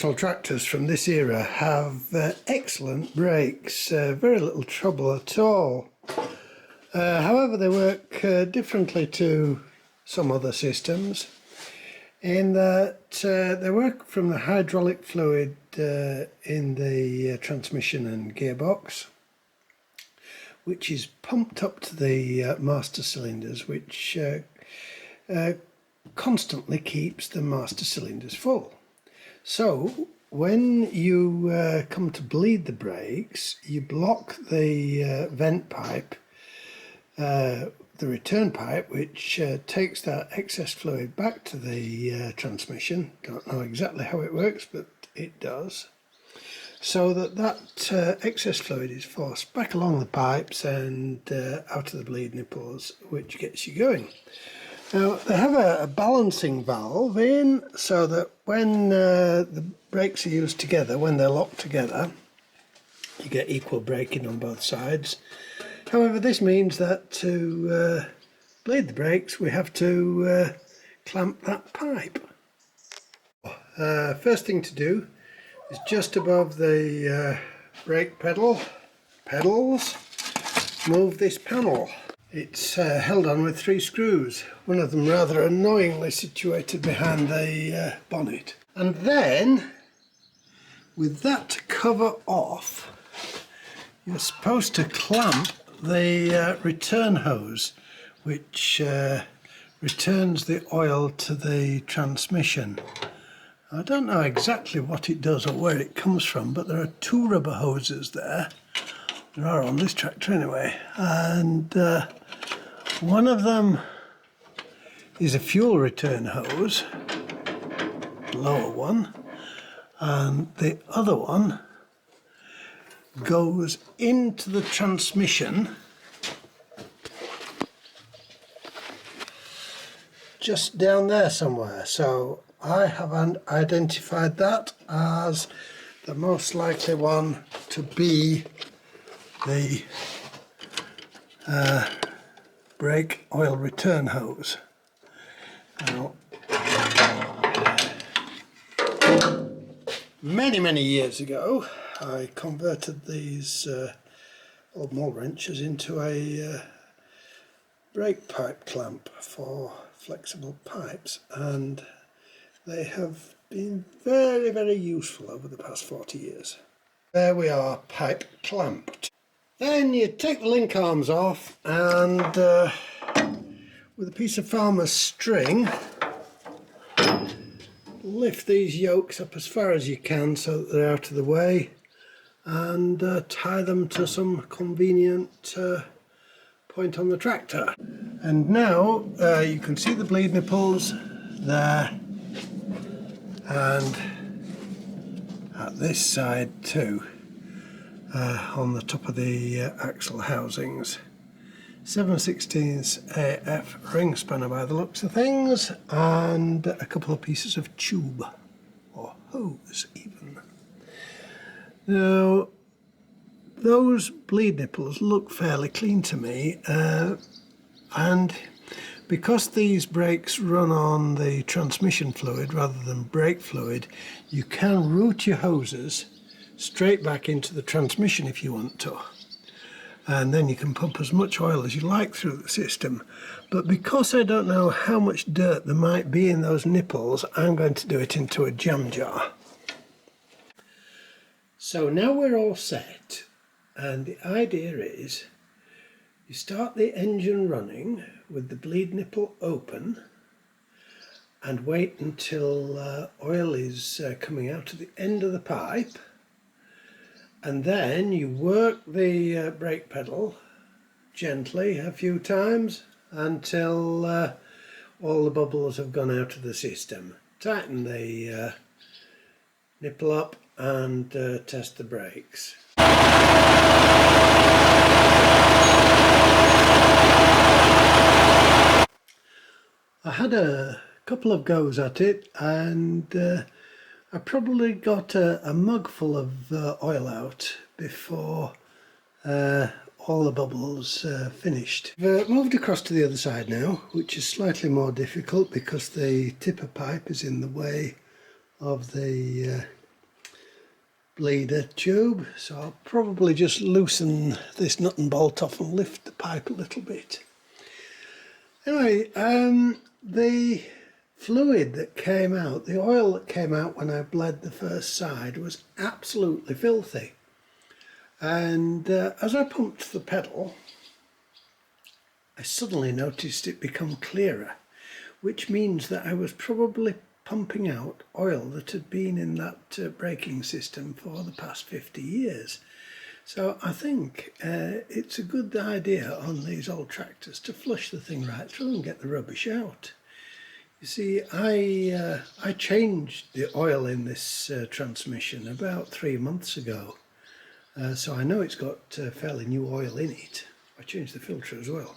petrol tractors from this era have excellent brakes, very little trouble at all. However, they work differently to some other systems in that they work from the hydraulic fluid in the transmission and gearbox, which is pumped up to the master cylinders, which constantly keeps the master cylinders full. So when you come to bleed the brakes, you block the vent pipe, the return pipe, which takes that excess fluid back to the transmission. Don't know exactly how it works, but it does. So that excess fluid is forced back along the pipes and out of the bleed nipples, which gets you going. Now they have a balancing valve in, so that when the brakes are used together, when they're locked together, you get equal braking on both sides. However, this means that to bleed the brakes, we have to clamp that pipe. First thing to do is just above the brake pedals, move this panel. It's held on with 3 screws, one of them rather annoyingly situated behind the bonnet. And then, with that to cover off, you're supposed to clamp the return hose, which returns the oil to the transmission. I don't know exactly what it does or where it comes from, but there are 2 rubber hoses there. There are on this tractor anyway, and one of them is a fuel return hose, the lower one, and the other one goes into the transmission just down there somewhere. So I have identified that as the most likely one to be the brake oil return hose. Now, many years ago, I converted these old mole wrenches into a brake pipe clamp for flexible pipes, and they have been very useful over the past 40 years. There we are, pipe clamped. Then you take the link arms off and with a piece of farmer's string lift these yokes up as far as you can so that they're out of the way, and tie them to some convenient point on the tractor. And now you can see the bleed nipples there, and at this side too, on the top of the axle housings. 7/16 AF ring spanner by the looks of things, and a couple of pieces of tube, or hose even. Now, those bleed nipples look fairly clean to me, and because these brakes run on the transmission fluid rather than brake fluid, you can route your hoses straight back into the transmission if you want to, and then you can pump as much oil as you like through the system. But because I don't know how much dirt there might be in those nipples, I'm going to do it into a jam jar. So now we're all set, and the idea is you start the engine running with the bleed nipple open and wait until oil is coming out of the end of the pipe, and then you work the brake pedal gently a few times until all the bubbles have gone out of the system. Tighten the nipple up and test the brakes. I had a couple of goes at it, and I probably got a mug full of oil out before all the bubbles finished. I've moved across to the other side now, which is slightly more difficult because the tipper pipe is in the way of the bleeder tube, so I'll probably just loosen this nut and bolt off and lift the pipe a little bit. Anyway, the fluid that came out, the oil that came out when I bled the first side was absolutely filthy. And as I pumped the pedal, I suddenly noticed it become clearer, which means that I was probably pumping out oil that had been in that braking system for the past 50 years. So I think it's a good idea on these old tractors to flush the thing right through and get the rubbish out. You see, I changed the oil in this transmission about 3 months ago, so I know it's got fairly new oil in it. I changed the filter as well.